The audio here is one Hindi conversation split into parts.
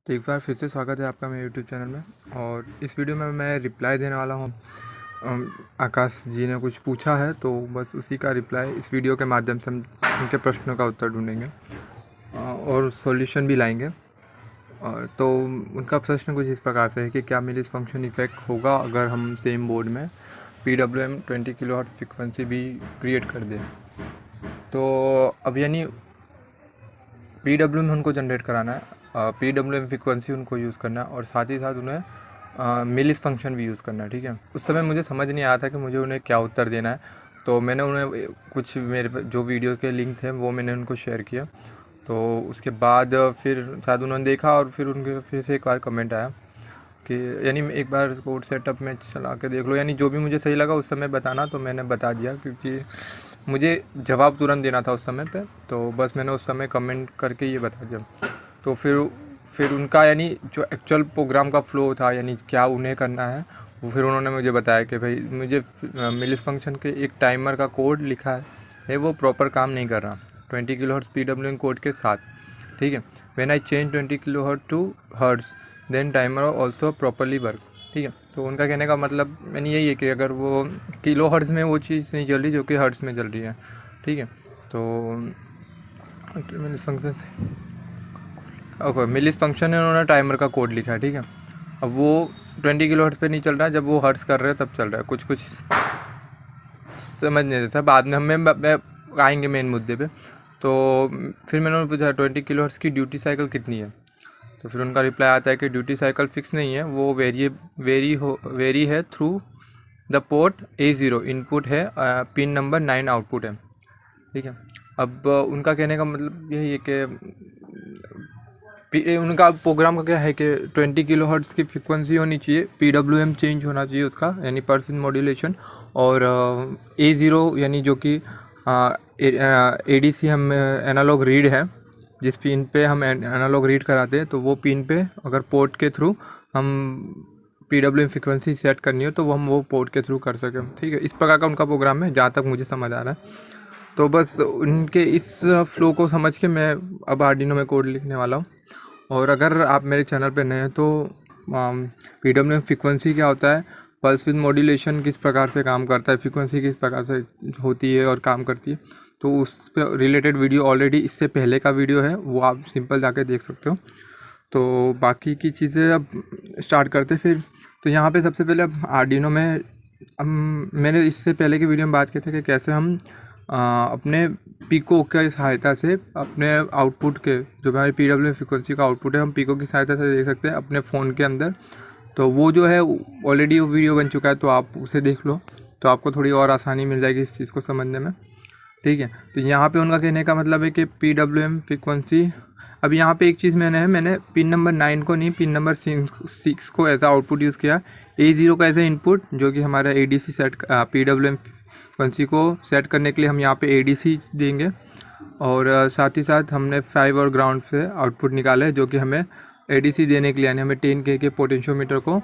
तो एक बार फिर से स्वागत है आपका मेरे यूट्यूब चैनल में। और इस वीडियो में मैं रिप्लाई देने वाला हूँ। आकाश जी ने कुछ पूछा है तो बस उसी का रिप्लाई इस वीडियो के माध्यम से हम उनके प्रश्नों का उत्तर ढूंढेंगे और सॉल्यूशन भी लाएंगे। तो उनका प्रश्न कुछ इस प्रकार से है कि क्या मिलिस फंक्शन इफेक्ट होगा अगर हम सेम बोर्ड में PWM 20 किलोहर्ट्ज़ फ्रिक्वेंसी भी क्रिएट कर दें। तो अब यानी PWM उनको जनरेट कराना है, PWM फ्रिक्वेंसी उनको यूज़ करना है और साथ ही साथ उन्हें मिलिस फंक्शन भी यूज़ करना है। ठीक है, उस समय मुझे समझ नहीं आया था कि मुझे उन्हें क्या उत्तर देना है, तो मैंने उन्हें कुछ मेरे जो वीडियो के लिंक थे वो मैंने उनको शेयर किया। तो उसके बाद फिर शायद उन्होंने देखा और फिर उनके फिर से एक बार कमेंट आया कि यानी एक बार कोड सेटअप में चला के देख लो, यानी जो भी मुझे सही लगा उस समय बताना। तो मैंने बता दिया क्योंकि मुझे जवाब तुरंत देना था उस समय पे, तो बस मैंने उस समय कमेंट करके ये बता दिया। तो फिर उनका यानी जो एक्चुअल प्रोग्राम का फ़्लो था, यानी क्या उन्हें करना है, वो फिर उन्होंने मुझे बताया कि भाई मुझे मिलिस फंक्शन के एक टाइमर का कोड लिखा है वो प्रॉपर काम नहीं कर रहा 20 किलोहर्ट्ज़ PWM कोड के साथ। ठीक है, when I change 20 kilohertz to hertz then timer also properly work. ठीक है, तो उनका कहने का मतलब यानी यही है कि अगर वो किलो हर्ट्ज़ में वो चीज़ नहीं चल रही जो कि हर्ट्ज़ में चल रही है। ठीक है, तो मिलिस फंक्शन से ओके, मिलिस फंक्शन है, उन्होंने टाइमर का कोड लिखा है। ठीक है, अब वो 20 किलोहर्ट्ज़ पे नहीं चल रहा है, जब वो हर्ट्ज़ कर रहे हैं तब चल रहा है। कुछ समझने जैसा, बाद में हमें आएंगे मेन मुद्दे पे। तो फिर मैंने उन्हें पूछा 20 किलोहर्ट्ज़ की ड्यूटी साइकिल कितनी है, तो फिर उनका रिप्लाई आता है कि ड्यूटी साइकिल फिक्स नहीं है, वो वेरी है through the port A0 input है, पिन नंबर 9 आउटपुट है। ठीक है, अब उनका कहने का मतलब यही है कि उनका प्रोग्राम का क्या है कि 20 किलोहर्ट्ज़ की फ्रिक्वेंसी होनी चाहिए, PWM चेंज होना चाहिए उसका, यानी पल्स विद मॉड्यूलेशन। और A0 यानी जो कि ADC हम एनालॉग रीड है, जिस पिन पे हम एनालॉग रीड कराते हैं, तो वो पिन पे अगर पोर्ट के थ्रू हम PWM फ्रिक्वेंसी सेट करनी हो तो हम वो पोर्ट के थ्रू कर सकें। ठीक है, इस प्रकार का उनका प्रोग्राम है जहाँ तक मुझे समझ आ रहा है। तो बस उनके इस फ्लो को समझ के मैं अब आर्डिनो में कोड लिखने वाला हूँ। और अगर आप मेरे चैनल पे नए हैं तो PWM फ्रिक्वेंसी क्या होता है, पल्स विद मॉड्यूलेशन किस प्रकार से काम करता है, फ्रिक्वेंसी किस प्रकार से होती है और काम करती है, तो उस पर रिलेटेड वीडियो ऑलरेडी इससे पहले का वीडियो है, वो आप सिंपल जाके देख सकते हो। तो बाकी की चीज़ें अब स्टार्ट करते फिर। तो यहाँ पे सबसे पहले अब आर्डिनो में मैंने इससे पहले की वीडियो में बात किए थे कि कैसे हम अपने पिको की सहायता से अपने आउटपुट के जो हमारी PWM फ्रिक्वेंसी का आउटपुट है हम पिको की सहायता से देख सकते हैं अपने फ़ोन के अंदर। तो वो जो है ऑलरेडी वो वीडियो बन चुका है, तो आप उसे देख लो तो आपको थोड़ी और आसानी मिल जाएगी इस चीज़ को समझने में। ठीक है, तो यहाँ पे उनका कहने का मतलब है कि PWM फ्रिक्वेंसी, अब यहाँ पे एक चीज़ मैंने पिन नंबर 9 को नहीं, पिन नंबर 6 को एज आउटपुट यूज़ किया, A0 का एज ए इनपुट, जो कि हमारा ADC सेट PWM फ्रिक्वेंसी को सेट करने के लिए हम यहाँ पे ADC देंगे। और साथ ही साथ हमने 5 और ग्राउंड से आउटपुट निकाला है, जो कि हमें ADC देने के लिए, यानी हमें 10K के पोटेंशियोमीटर को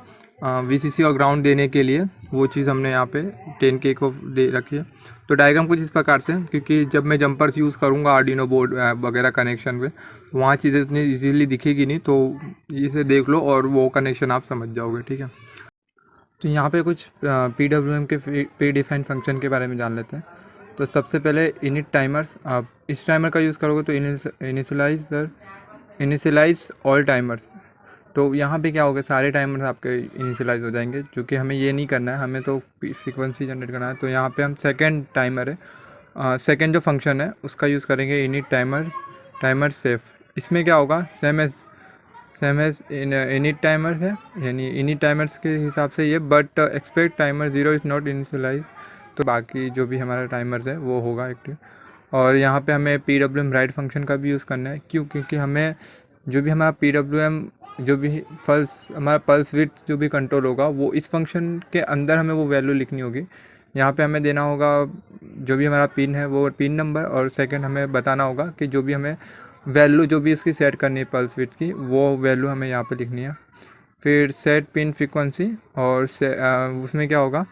VCC और ग्राउंड देने के लिए वो चीज़ हमने यहाँ पे 10K को दे रखी है। तो डायग्राम कुछ इस प्रकार से, क्योंकि जब मैं जंपर्स यूज़ करूँगा आर्डिनो बोर्ड वगैरह कनेक्शन पे, वहाँ चीज़ें इतनी इजीली दिखेगी नहीं, तो इसे देख लो और वो कनेक्शन आप समझ जाओगे। ठीक है, तो यहाँ पे कुछ PWM के प्री डिफाइंड फंक्शन के बारे में जान लेते हैं। तो सबसे पहले इनिट टाइमर्स, आप इस टाइमर का यूज़ करोगे तो इनिशियलाइज ऑल टाइमर्स। तो यहाँ पे क्या होगा, सारे टाइमर आपके इनिशियलाइज हो जाएंगे, क्योंकि हमें ये नहीं करना है, हमें तो फ्रीक्वेंसी जनरेट करना है। तो यहाँ पे हम सेकंड टाइमर है, सेकंड जो फंक्शन है उसका यूज़ करेंगे, इनिट टाइमर सेफ। इसमें क्या होगा, सेम एज इनिट टाइमर्स है, यानी इनिट टाइमर्स के हिसाब से ये, but expect timer 0 is not initialise. तो बाकी जो भी हमारा टाइमर्स है वो होगा एक्टिव। और यहाँ पे हमें PWM राइट फंक्शन का भी यूज़ करना है, क्यों, क्योंकि हमें जो भी हमारा PWM जो भी हमारा पल्स विड्थ जो भी कंट्रोल होगा वो इस फंक्शन के अंदर हमें वो वैल्यू लिखनी होगी। यहाँ पे हमें देना होगा जो भी हमारा पिन है वो पिन नंबर, और सेकंड हमें बताना होगा कि जो भी हमें वैल्यू जो भी इसकी सेट करनी है पल्स विड्थ की, वो वैल्यू हमें यहाँ पे लिखनी है। फिर सेट पिन फ्रीक्वेंसी, और उसमें क्या होगा,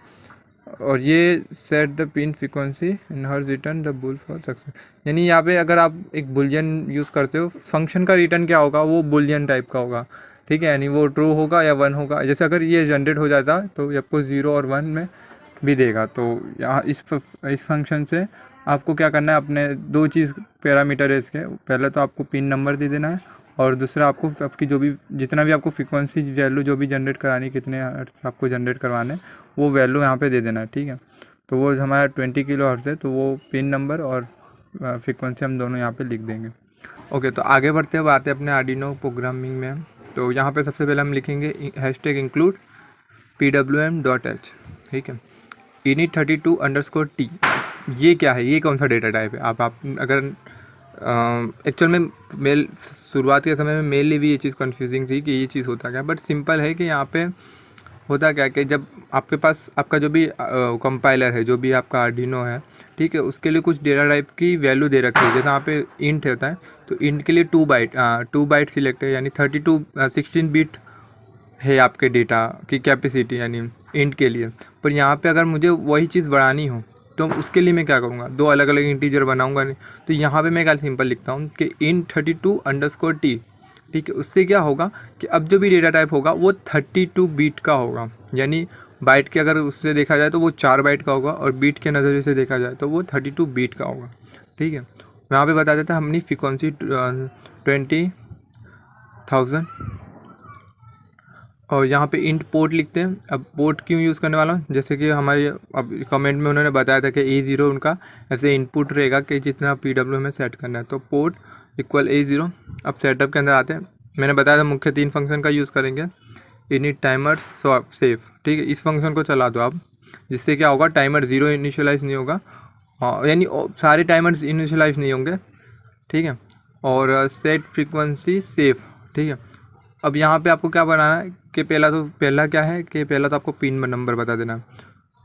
और ये set the pin frequency in her return the bull for success, यानी यहाँ पे अगर आप एक बुलियन यूज़ करते हो, फंक्शन का रिटर्न क्या होगा, वो बुलियन टाइप का होगा, ठीक है, यानी वो ट्रू होगा या 1 होगा। जैसे अगर ये जनरेट हो जाता तो आपको 0 और 1 में भी देगा। तो यहाँ इस फंक्शन से आपको क्या करना है, अपने दो चीज़ पैरामीटर है इसके, पहले तो आपको पिन नंबर दे देना है, और दूसरा आपको आपकी जो भी जितना भी आपको फ्रीक्वेंसी वैल्यू जो भी जनरेट करानी, कितने हर्ट्ज़ आपको जनरेट करवाने, वो वैल्यू यहाँ पे दे देना है, ठीक है। तो वो हमारा 20 किलो हर्ट्ज़ है, तो वो पिन नंबर और फ्रीक्वेंसी हम दोनों यहाँ पे लिख देंगे। ओके, तो आगे बढ़ते हैं, आते हैं अपने आर्डिनो प्रोग्रामिंग में। तो यहाँ पे सबसे पहले हम लिखेंगे #include pwm.h, ठीक है। init32_t, ये क्या है, ये कौन सा डेटा टाइप है? आप अगर एक्चुअल में मेल शुरुआत के समय में मेनली भी ये चीज़ कंफ्यूजिंग थी कि ये चीज़ होता क्या, बट सिंपल है कि यहाँ पे होता क्या कि जब आपके पास आपका जो भी कंपाइलर है, जो भी आपका आर्डिनो है, ठीक है, उसके लिए कुछ डेटा टाइप की वैल्यू दे रखी है। जैसे यहाँ पे इंट होता है, तो इंट के लिए 2 बाइट सिलेक्ट है, यानी 16 बिट है आपके डेटा की कैपेसिटी, यानी इंट के लिए। पर यहाँ पे अगर मुझे वही चीज़ बढ़ानी हो तो उसके लिए मैं क्या करूँगा, दो अलग अलग इंटीजर बनाऊँगा नहीं। तो यहाँ पे मैं क्या सिंपल लिखता हूँ कि int32_t, ठीक है। उससे क्या होगा कि अब जो भी डेटा टाइप होगा वो 32 बीट का होगा, यानी बाइट के अगर उससे देखा जाए तो वो 4 बाइट का होगा, और बीट के नज़रिए से देखा जाए तो वो 32 बीट का होगा, ठीक है। यहाँ पे बता देता है हमने फ्रीक्वेंसी 20,000, और यहाँ पे इंट पोर्ट लिखते हैं। अब पोर्ट क्यों यूज़ करने वाला हूँ, जैसे कि हमारे अब कमेंट में उन्होंने बताया था कि A0 उनका ऐसे इनपुट रहेगा कि जितना PWM में सेट करना है, तो पोर्ट इक्वल A0। अब सेटअप के अंदर आते हैं, मैंने बताया था मुख्य 3 फंक्शन का यूज़ करेंगे, इनिट, टाइमर, सेव, ठीक है। इस फंक्शन को चला दो आप, जिससे क्या होगा, टाइमर 0 इनिशियलाइज नहीं होगा, यानी सारे टाइमर्स इनिशियलाइज नहीं होंगे, ठीक है। और सेट फ्रीक्वेंसी सेव, ठीक है। अब यहाँ पे आपको क्या बनाना है कि पहला क्या है कि पहला तो आपको पिन नंबर बता देना।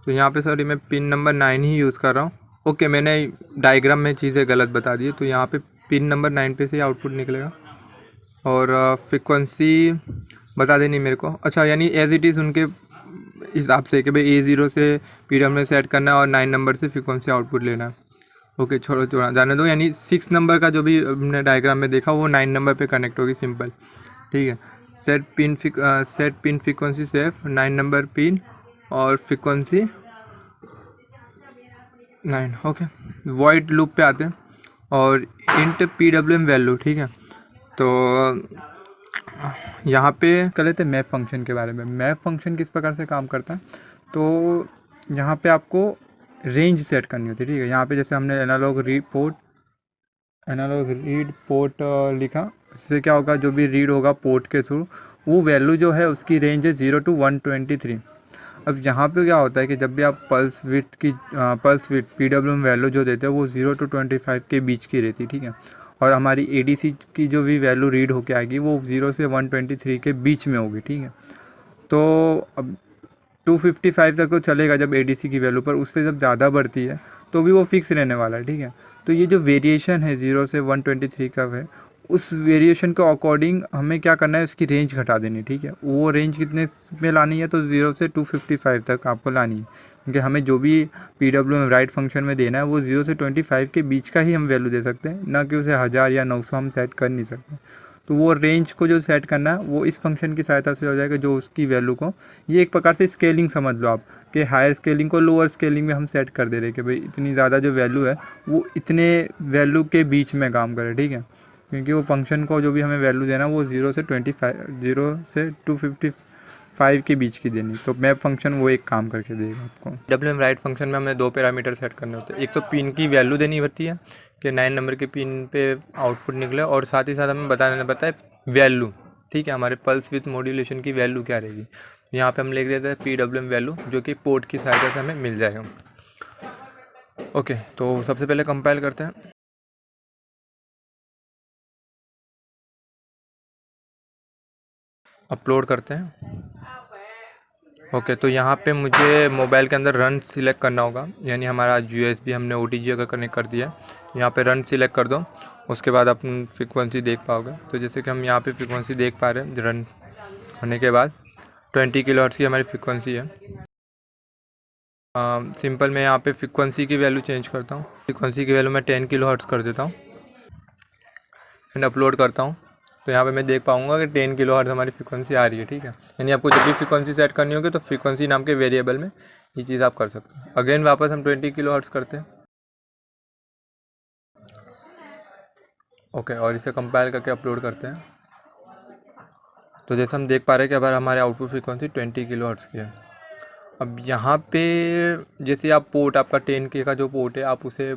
तो यहाँ पे सॉरी मैं पिन नंबर 9 ही यूज़ कर रहा हूँ। ओके, मैंने डायग्राम में चीज़ें गलत बता दी, तो यहाँ पे पिन नंबर 9 पे से आउटपुट निकलेगा, और फ्रिक्वेंसी बता देनी मेरे को। अच्छा, यानी एज इट इज़ उनके हिसाब से कि भाई A0 से PWM में सेट करना है और 9 नंबर से फ्रिक्वेंसी आउटपुट लेना है। ओके, छोड़ो जाने दो, यानी 6 नंबर का जो भी हमने डायग्राम में देखा वो 9 नंबर पे कनेक्ट होगी, सिंपल, ठीक है। Set pin frequency safe 9 number pin और फ्रीक्वेंसी 9, ओके। वॉइड लूप पे आते हैं, और इंट PWM वैल्यू, ठीक है। तो यहाँ पे कर लेते हैं मैप फंक्शन के बारे में। मैप फंक्शन किस प्रकार से काम करता है, तो यहाँ पे आपको रेंज सेट करनी होती है, ठीक है। यहाँ पे जैसे हमने एनालॉग रीड पोर्ट लिखा, इससे क्या होगा, जो भी रीड होगा पोर्ट के थ्रू, वो वैल्यू जो है उसकी रेंज है 0 to 123। अब यहाँ पे क्या होता है कि जब भी आप पल्स विड्थ PWM वैल्यू जो देते हैं वो 0 to 25 के बीच की रहती है, ठीक है। और हमारी ADC की जो भी वैल्यू रीड होके आएगी वो 0 से 123 के बीच में होगी, ठीक है। तो अब 255 तक तो चलेगा जब ADC की वैल्यू पर, उससे जब ज़्यादा बढ़ती है तो भी वो फिक्स रहने वाला है, ठीक है। तो ये जो वेरिएशन है 0 से 123 का है, उस वेरिएशन के अकॉर्डिंग हमें क्या करना है, इसकी रेंज घटा देनी, ठीक है। वो रेंज कितने में लानी है, तो 0 से 255 तक आपको लानी है, क्योंकि हमें जो भी PWM राइट फंक्शन में देना है वो 0 से 25 के बीच का ही हम वैल्यू दे सकते हैं, ना कि उसे 1000 या 900 हम सेट कर नहीं सकते। तो वो रेंज को जो सेट करना है वो इस फंक्शन की सहायता से हो जाएगा, जो उसकी वैल्यू को, ये एक प्रकार से स्केलिंग समझ लो आप, कि हायर स्केलिंग को लोअर स्केलिंग में हम सेट कर दे रहे हैं कि भाई इतनी ज़्यादा जो वैल्यू है वो इतने वैल्यू के बीच में काम करे, ठीक है। क्योंकि वो फंक्शन को जो भी हमें वैल्यू देना वो 0 से 255 के बीच की देनी। तो मैप फंक्शन वो एक काम करके देगा आपको। WM राइट फंक्शन में हमें 2 पैरामीटर सेट करने होते हैं। एक तो पिन की वैल्यू देनी होती है कि 9 नंबर के पिन पे आउटपुट निकले, और साथ ही साथ हमें बताना पड़ता है वैल्यू, ठीक है, हमारे पल्स विथ मॉड्यूलेशन की वैल्यू क्या रहेगी। यहाँ पे हम लिख देते हैं PWM वैल्यू, जो कि पोर्ट की सहायता से हमें मिल जाएगा। ओके, तो सबसे पहले कंपाइल करते हैं, अपलोड करते हैं। ओके, तो यहाँ पे मुझे मोबाइल के अंदर रन सिलेक्ट करना होगा, यानी हमारा USB हमने OTG अगर कनेक्ट कर दिया, यहाँ पे रन सिलेक्ट कर दो, उसके बाद आप फ्रीक्वेंसी देख पाओगे। तो जैसे कि हम यहाँ पे फ्रीक्वेंसी देख पा रहे हैं, रन होने के बाद 20 किलोहर्ट्ज़ की हमारी फ्रीक्वेंसी है। सिंपल मैं यहाँ पे फ्रीक्वेंसी की वैल्यू चेंज करता हूँ। फ्रीक्वेंसी की वैल्यू मैं 10 किलो हर्ट्ज़ कर देता हूँ एंड अपलोड करता हूँ। तो यहाँ पे मैं देख पाऊँगा कि 10 किलो हर्ट्ज़ हमारी फ्रीक्वेंसी आ रही है, ठीक है। यानी आपको जब भी फ्रीक्वेंसी सेट करनी होगी तो फ्रीक्वेंसी नाम के वेरिएबल में ये चीज़ आप कर सकते हैं। अगेन वापस हम 20 किलो हर्ट्ज़ करते हैं। ओके, और इसे कंपाइल करके अपलोड करते हैं। तो जैसे हम देख पा रहे हैं कि अब हमारे आउटपुट फ्रीक्वेंसी 20 किलो हर्ट्ज़ की है। अब यहाँ पे जैसे आप पोर्ट, आपका 10K का जो पोर्ट है आप उसे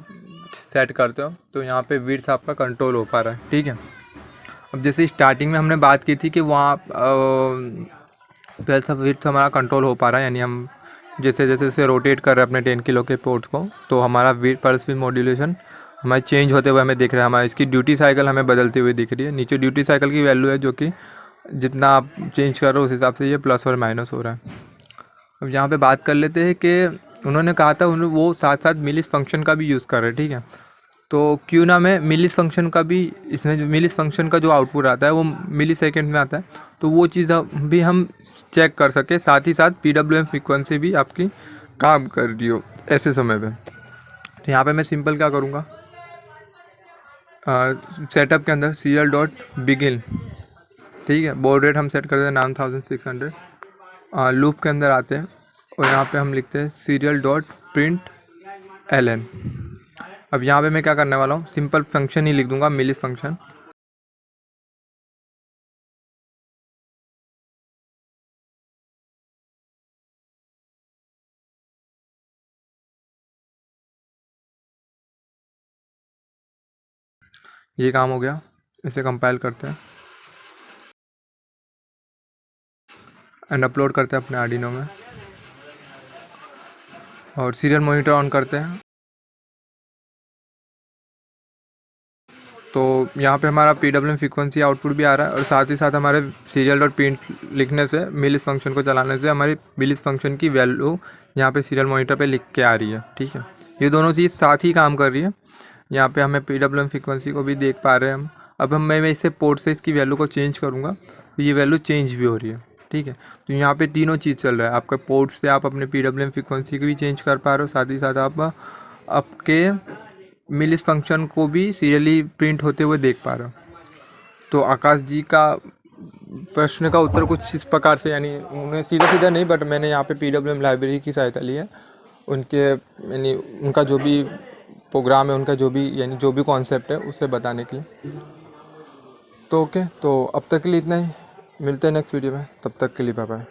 सेट करते हो तो यहाँ पे विड्थ आपका कंट्रोल हो पा रहा है, ठीक है। अब जैसे स्टार्टिंग में हमने बात की थी कि वहाँ पहले सब विड्थ हमारा कंट्रोल हो पा रहा है, यानी हम जैसे जैसे इसे रोटेट कर रहे हैं अपने 10 किलो के पोर्ट्स को तो हमारा विड्थ पल्स विड्थ मॉड्यूलेशन हमारे चेंज होते हुए हमें दिख रहा है। हमारा इसकी ड्यूटी साइकिल हमें बदलती हुई दिख रही है। नीचे ड्यूटी साइकिल की वैल्यू है जो कि जितना आप चेंज कर रहे हो उस हिसाब से ये प्लस और माइनस हो रहा है। अब यहाँ पे बात कर लेते हैं कि उन्होंने कहा था वो साथ साथ मिलिस फंक्शन का भी यूज़ कर रहे हैं, ठीक है। तो क्यों ना मैं मिलिस फंक्शन का भी, इसमें जो मिलिस फंक्शन का जो आउटपुट आता है वो मिली सेकेंड में आता है, तो वो चीज़ भी हम चेक कर सके। साथ ही साथ PWM फ्रीक्वेंसी भी आपकी काम कर रही हो ऐसे समय पे। तो यहाँ पे मैं सिंपल क्या करूँगा, सेटअप के अंदर सीरियल डॉट बिगिन, ठीक है, बॉड रेट हम सेट कर देते हैं 9600। लूप के अंदर आते हैं और यहाँ पे हम लिखते हैं सीरियल डॉट प्रिंट ln। अब यहाँ पे मैं क्या करने वाला हूँ, सिंपल फंक्शन ही लिख दूंगा, मिलिस फंक्शन। ये काम हो गया, इसे कंपाइल करते हैं एंड अपलोड करते हैं अपने आर्डिनो में और सीरियल मॉनिटर ऑन करते हैं। तो यहाँ पे हमारा PWM फ्रीक्वेंसी आउटपुट भी आ रहा है और साथ ही साथ हमारे सीरियल डॉट प्रिंट लिखने से, मिलिस फंक्शन को चलाने से हमारी मिलिस फंक्शन की वैल्यू यहाँ पे सीरियल मॉनिटर पे लिख के आ रही है, ठीक है। ये दोनों चीज़ साथ ही काम कर रही है। यहाँ पे हमें PWM फ्रीक्वेंसी को भी देख पा रहे हैं हम। अब मैं इससे पोर्ट से इसकी वैल्यू को चेंज करूँगा तो ये वैल्यू चेंज भी हो रही है, ठीक है। तो यहाँ पे तीनों चीज़ चल रहा है। आपका पोर्ट से आप अपने PWM फ्रीक्वेंसी को भी चेंज कर पा रहे हो, साथ ही साथ आप आपके मिलिस फंक्शन को भी सीरियली प्रिंट होते हुए देख पा रहे हो। तो आकाश जी का प्रश्न का उत्तर कुछ इस प्रकार से, यानी उन्हें सीधा सीधा नहीं बट मैंने यहाँ पे PWM लाइब्रेरी की सहायता ली है, उनके यानी उनका जो भी प्रोग्राम है, उनका जो भी यानी जो भी कॉन्सेप्ट है उसे बताने के लिए। तो ओके, तो अब तक के लिए इतना ही, मिलते हैं नेक्स्ट वीडियो में, तब तक के लिए बाय बाय।